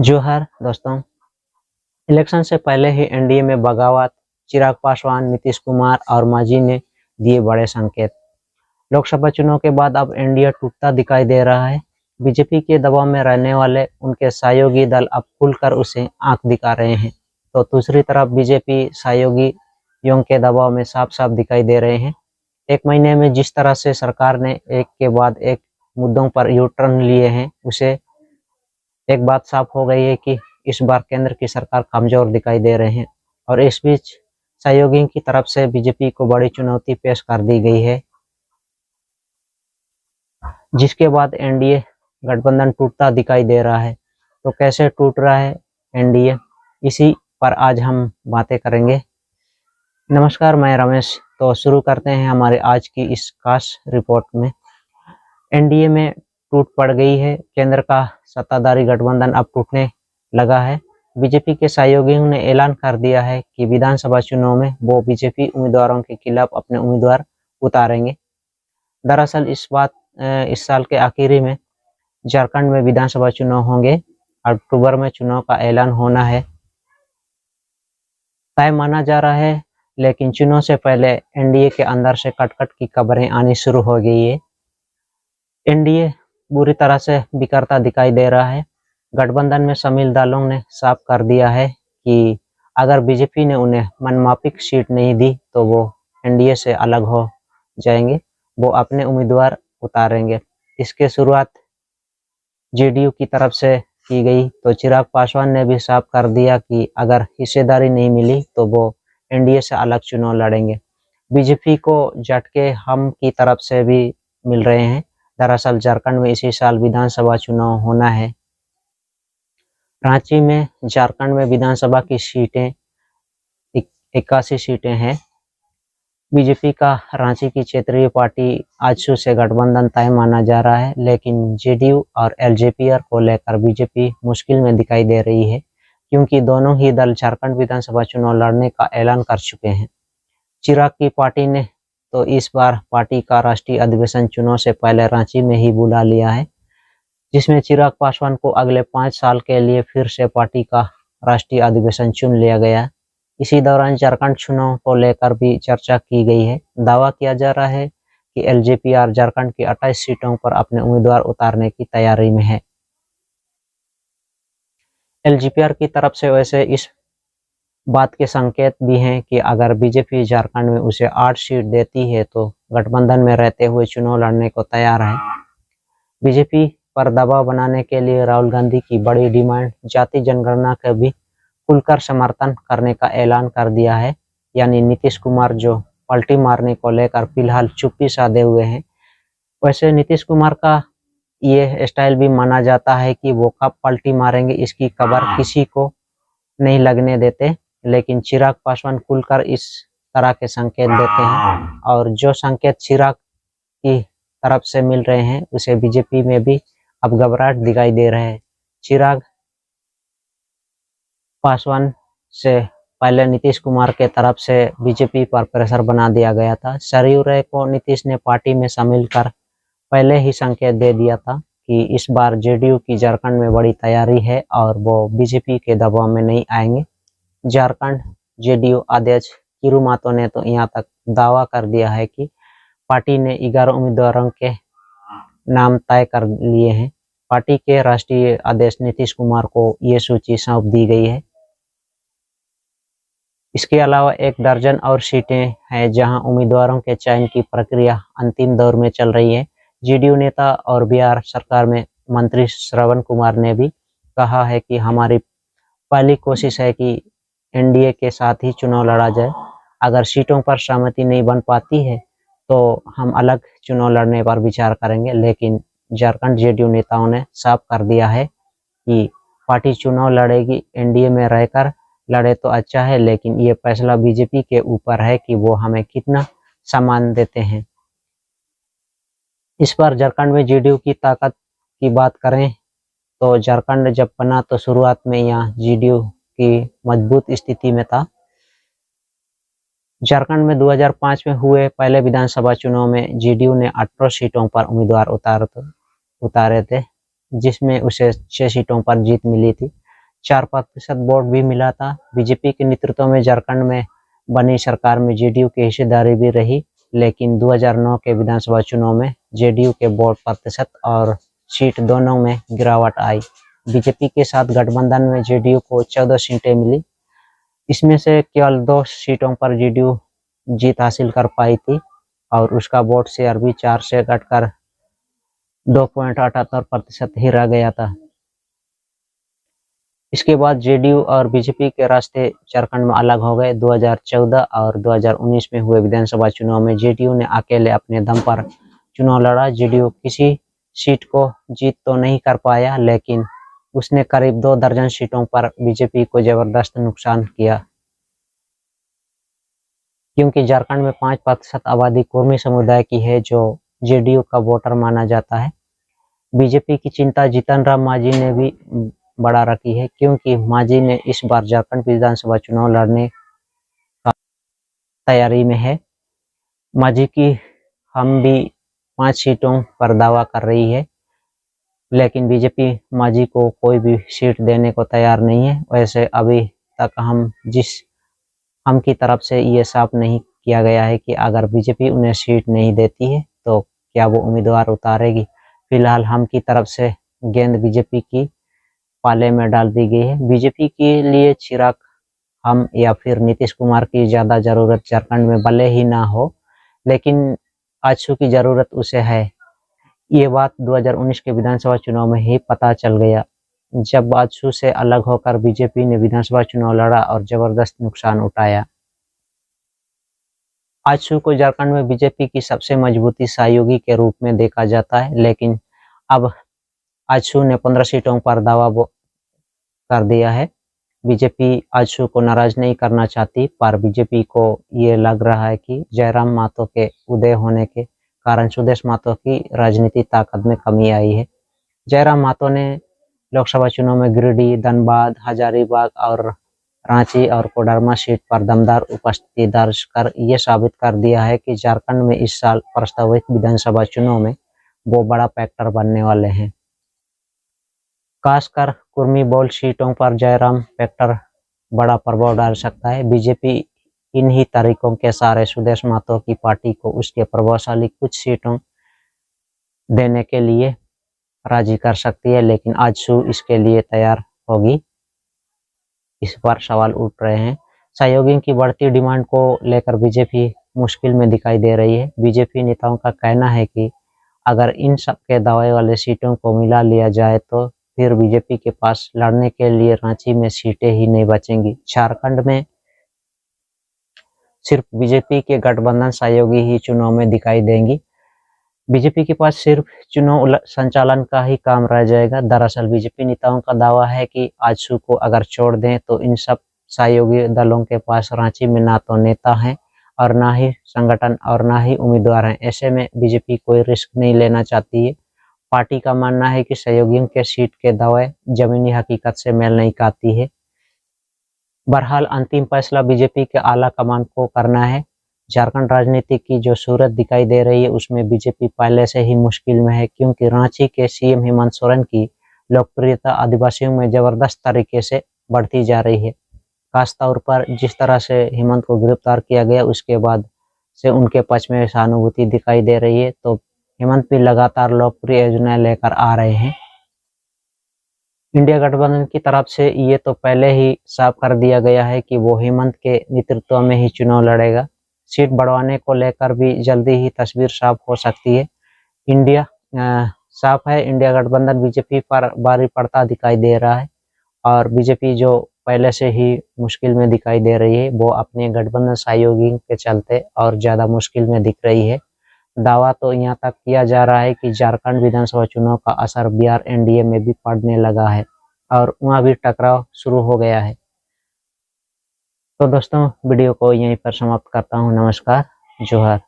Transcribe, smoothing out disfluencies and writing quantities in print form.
जोहार दोस्तों। इलेक्शन से पहले ही एनडीए में बगावत, चिराग पासवान, नीतीश कुमार और मांझी ने दिए बड़े संकेत। लोकसभा चुनाव के बाद अब एनडीए टूटता दिखाई दे रहा है। बीजेपी के दबाव में रहने वाले उनके सहयोगी दल अब खुलकर उसे आंख दिखा रहे हैं, तो दूसरी तरफ बीजेपी सहयोगियों के दबाव में साफ साफ दिखाई दे रहे हैं। एक महीने में जिस तरह से सरकार ने एक के बाद एक मुद्दों पर यू टर्न लिए हैं, उसे एक बात साफ हो गई है कि इस बार केंद्र की सरकार कमजोर दिखाई दे रहे हैं और इस बीच सहयोगी की तरफ से बीजेपी को बड़ी चुनौती पेश कर दी गई है, जिसके बाद एनडीए गठबंधन टूटता दिखाई दे रहा है। तो कैसे टूट रहा है एनडीए, इसी पर आज हम बातें करेंगे। नमस्कार, मैं रमेश। तो शुरू करते हैं हमारे आज की इस खास रिपोर्ट में। एनडीए में टूट पड़ गई है। केंद्र का सत्ताधारी गठबंधन अब टूटने लगा है। बीजेपी के सहयोगियों ने ऐलान कर दिया है कि विधानसभा चुनाव में वो बीजेपी उम्मीदवारों के खिलाफ अपने उम्मीदवार उतारेंगे। दरअसल इस साल के आखिरी में झारखंड में विधानसभा चुनाव होंगे। अक्टूबर में चुनाव का ऐलान होना है तय माना जा रहा है, लेकिन चुनाव से पहले एनडीए के अंदर से कट-कट की खबरें आनी शुरू हो गई है। एनडीए बुरी तरह से बिखरता दिखाई दे रहा है। गठबंधन में शामिल दलों ने साफ कर दिया है कि अगर बीजेपी ने उन्हें मनमाफिक सीट नहीं दी तो वो एनडीए से अलग हो जाएंगे, वो अपने उम्मीदवार उतारेंगे। इसके शुरुआत जेडीयू की तरफ से की गई, तो चिराग पासवान ने भी साफ कर दिया कि अगर हिस्सेदारी नहीं मिली तो वो एनडीए से अलग चुनाव लड़ेंगे। बीजेपी को झटके हम की तरफ से भी मिल रहे हैं। दरअसल झारखंड में इसी साल विधानसभा चुनाव होना है। रांची में झारखंड में विधानसभा की सीटें 81 सीटें हैं। बीजेपी का रांची की क्षेत्रीय पार्टी आजसू से गठबंधन तय माना जा रहा है, लेकिन जेडीयू और एलजेपीआर को लेकर बीजेपी मुश्किल में दिखाई दे रही है, क्योंकि दोनों ही दल झारखंड विधानसभा चुनाव लड़ने का ऐलान कर चुके हैं। चिराग की पार्टी ने तो इस बार पार्टी का राष्ट्रीय अधिवेशन चुनाव से पहले रांची में ही बुला लिया है, जिसमें चिराग पासवान को अगले 5 साल के लिए फिर से पार्टी का राष्ट्रीय अधिवेशन चुन लिया गया। इसी दौरान झारखंड चुनाव को लेकर भी चर्चा की गई है। दावा किया जा रहा है कि एलजेपीआर झारखंड की 28 सीटों पर अपने उम्मीदवार उतारने की तैयारी में है। एलजेपीआर की तरफ से वैसे इस बात के संकेत भी हैं कि अगर बीजेपी झारखंड में उसे 8 सीट देती है तो गठबंधन में रहते हुए चुनाव लड़ने को तैयार है। बीजेपी पर दबाव बनाने के लिए राहुल गांधी की बड़ी डिमांड जाति जनगणना का भी खुलकर समर्थन करने का ऐलान कर दिया है। यानी नीतीश कुमार जो पलटी मारने को लेकर फिलहाल चुप्पी साधे हुए हैं। वैसे नीतीश कुमार का ये स्टाइल भी माना जाता है कि वो कब पलटी मारेंगे इसकी खबर किसी को नहीं लगने देते, लेकिन चिराग पासवान खुलकर इस तरह के संकेत देते हैं और जो संकेत चिराग की तरफ से मिल रहे हैं उसे बीजेपी में भी अब घबराहट दिखाई दे रहा है। चिराग पासवान से पहले नीतीश कुमार के तरफ से बीजेपी पर प्रेशर बना दिया गया था। सरयू राय को नीतीश ने पार्टी में शामिल कर पहले ही संकेत दे दिया था कि इस बार जेडीयू की झारखंड में बड़ी तैयारी है और वो बीजेपी के दबाव में नहीं आएंगे। झारखंड जेडीयू अध्यक्ष किरु मातो ने तो यहाँ तक दावा कर दिया है कि पार्टी ने 11 उम्मीदवारों के नाम तय कर लिए हैं। पार्टी के राष्ट्रीय अध्यक्ष नीतीश कुमार को ये सूची सौंप दी गई है। इसके अलावा 1 दर्जन और सीटें हैं जहां उम्मीदवारों के चयन की प्रक्रिया अंतिम दौर में चल रही है। जेडीयू नेता और बिहार सरकार में मंत्री श्रवण कुमार ने भी कहा है कि हमारी पहली कोशिश है कि एनडीए के साथ ही चुनाव लड़ा जाए। अगर सीटों पर सहमति नहीं बन पाती है तो हम अलग चुनाव लड़ने पर विचार करेंगे, लेकिन झारखंड जेडीयू नेताओं ने साफ कर दिया है कि पार्टी चुनाव लड़ेगी, एनडीए में रहकर लड़े तो अच्छा है, लेकिन ये फैसला बीजेपी के ऊपर है कि वो हमें कितना सम्मान देते हैं। इस बार झारखंड में जेडीयू की ताकत की बात करें तो झारखंड जब बना तो शुरुआत में यहाँ जेडीयू की मजबूत स्थिति में था। झारखंड में 2005 में हुए पहले विधानसभा चुनाव में जेडीयू ने 18 सीटों पर उम्मीदवार उतारे थे, जिसमें उसे 6 सीटों पर जीत मिली थी। 4% वोट भी मिला था। बीजेपी के नेतृत्व में झारखंड में बनी सरकार में जेडीयू की हिस्सेदारी भी रही, लेकिन 2009 के विधानसभा चुनाव में जेडीयू के वोट प्रतिशत और सीट दोनों में गिरावट आई। बीजेपी के साथ गठबंधन में जेडीयू को 14 सीटें मिली। इसमें से केवल 2 सीटों पर जेडीयू जीत हासिल कर पाई थी और उसका वोट शेयर भी 4 से घटकर 2.78% ही रह गया था। इसके बाद जेडीयू और बीजेपी के रास्ते झारखंड में अलग हो गए। 2014 और 2019 में हुए विधानसभा चुनाव में जेडीयू ने अकेले अपने दम पर चुनाव लड़ा। जेडीयू किसी सीट को जीत तो नहीं कर पाया, लेकिन उसने करीब 2 दर्जन सीटों पर बीजेपी को जबरदस्त नुकसान किया, क्योंकि झारखंड में 5% आबादी कुर्मी समुदाय की है, जो जेडीयू का वोटर माना जाता है। बीजेपी की चिंता जीतन राम मांझी ने भी बढ़ा रखी है, क्योंकि मांझी ने इस बार झारखंड विधानसभा चुनाव लड़ने का तैयारी में है। मांझी की हम भी 5 सीटों पर दावा कर रही है, लेकिन बीजेपी मांझी को कोई भी सीट देने को तैयार नहीं है। वैसे अभी तक हम की तरफ से ये साफ नहीं किया गया है कि अगर बीजेपी उन्हें सीट नहीं देती है तो क्या वो उम्मीदवार उतारेगी। फिलहाल हम की तरफ से गेंद बीजेपी की पाले में डाल दी गई है। बीजेपी के लिए चिराग हम या फिर नीतीश कुमार की ज़्यादा ज़रूरत झारखंड में भले ही ना हो, लेकिन आजसू की ज़रूरत उसे है। ये बात 2019 के विधानसभा चुनाव में ही पता चल गया, जब आजसू से अलग होकर बीजेपी ने विधानसभा चुनाव लड़ा और जबरदस्त नुकसान उठाया। आजसू को झारखंड में बीजेपी की सबसे मजबूती सहयोगी के रूप में देखा जाता है, लेकिन अब आजसू ने 15 सीटों पर दावा कर दिया है। बीजेपी आजसू को नाराज नहीं करना चाहती, पर बीजेपी को ये लग रहा है कि जयराम महतो के उदय होने के कारण सुदेश महतो की राजनीतिक ताकत में कमी आई है। जयराम महतो ने लोकसभा चुनाव में गिरिडीह, धनबाद, हजारीबाग और रांची और कोडरमा सीट पर दमदार उपस्थिति दर्ज कर ये साबित कर दिया है कि झारखंड में इस साल प्रस्तावित विधानसभा चुनाव में वो बड़ा फैक्टर बनने वाले हैं। खासकर कुर्मी बोल सीटों पर जयराम फैक्टर बड़ा प्रभाव डाल सकता है। बीजेपी इन्हीं तरीकों के सहारे सुदेश महतो की पार्टी को उसके प्रभावशाली कुछ सीटों देने के लिए राजी कर सकती है, लेकिन आजसू इसके लिए तैयार होगी, इस पर सवाल उठ रहे हैं। सहयोगियों की बढ़ती डिमांड को लेकर बीजेपी मुश्किल में दिखाई दे रही है। बीजेपी नेताओं का कहना है कि अगर इन सब के दावे वाले सीटों को मिला लिया जाए तो फिर बीजेपी के पास लड़ने के लिए रांची में सीटें ही नहीं बचेंगी। झारखंड में सिर्फ बीजेपी के गठबंधन सहयोगी ही चुनाव में दिखाई देंगी। बीजेपी के पास सिर्फ चुनाव संचालन का ही काम रह जाएगा। दरअसल बीजेपी नेताओं का दावा है कि आजसू को अगर छोड़ दें तो इन सब सहयोगी दलों के पास रांची में ना तो नेता हैं और ना ही संगठन और ना ही उम्मीदवार हैं। ऐसे में बीजेपी कोई रिस्क नहीं लेना चाहती है। पार्टी का मानना है कि सहयोगियों के सीट के दावे जमीनी हकीकत से मेल नहीं खाती है। बहरहाल अंतिम फैसला बीजेपी के आला कमान को करना है। झारखंड राजनीति की जो सूरत दिखाई दे रही है उसमें बीजेपी पहले से ही मुश्किल में है, क्योंकि रांची के सीएम हेमंत सोरेन की लोकप्रियता आदिवासियों में जबरदस्त तरीके से बढ़ती जा रही है। खास तौर पर जिस तरह से हेमंत को गिरफ्तार किया गया उसके बाद से उनके पक्ष में सहानुभूति दिखाई दे रही है, तो हेमंत भी लगातार लोकप्रिय योजनाएं लेकर आ रहे हैं। इंडिया गठबंधन की तरफ से ये तो पहले ही साफ कर दिया गया है कि वो हेमंत के नेतृत्व में ही चुनाव लड़ेगा। सीट बढ़वाने को लेकर भी जल्दी ही तस्वीर साफ हो सकती है। साफ है, इंडिया गठबंधन बीजेपी पर भारी पड़ता दिखाई दे रहा है और बीजेपी जो पहले से ही मुश्किल में दिखाई दे रही है वो अपने गठबंधन सहयोगी के चलते और ज़्यादा मुश्किल में दिख रही है। दावा तो यहाँ तक किया जा रहा है कि झारखंड विधानसभा चुनाव का असर बिहार एनडीए में भी पड़ने लगा है और वहाँ भी टकराव शुरू हो गया है। तो दोस्तों वीडियो को यहीं पर समाप्त करता हूँ। नमस्कार, जोहार।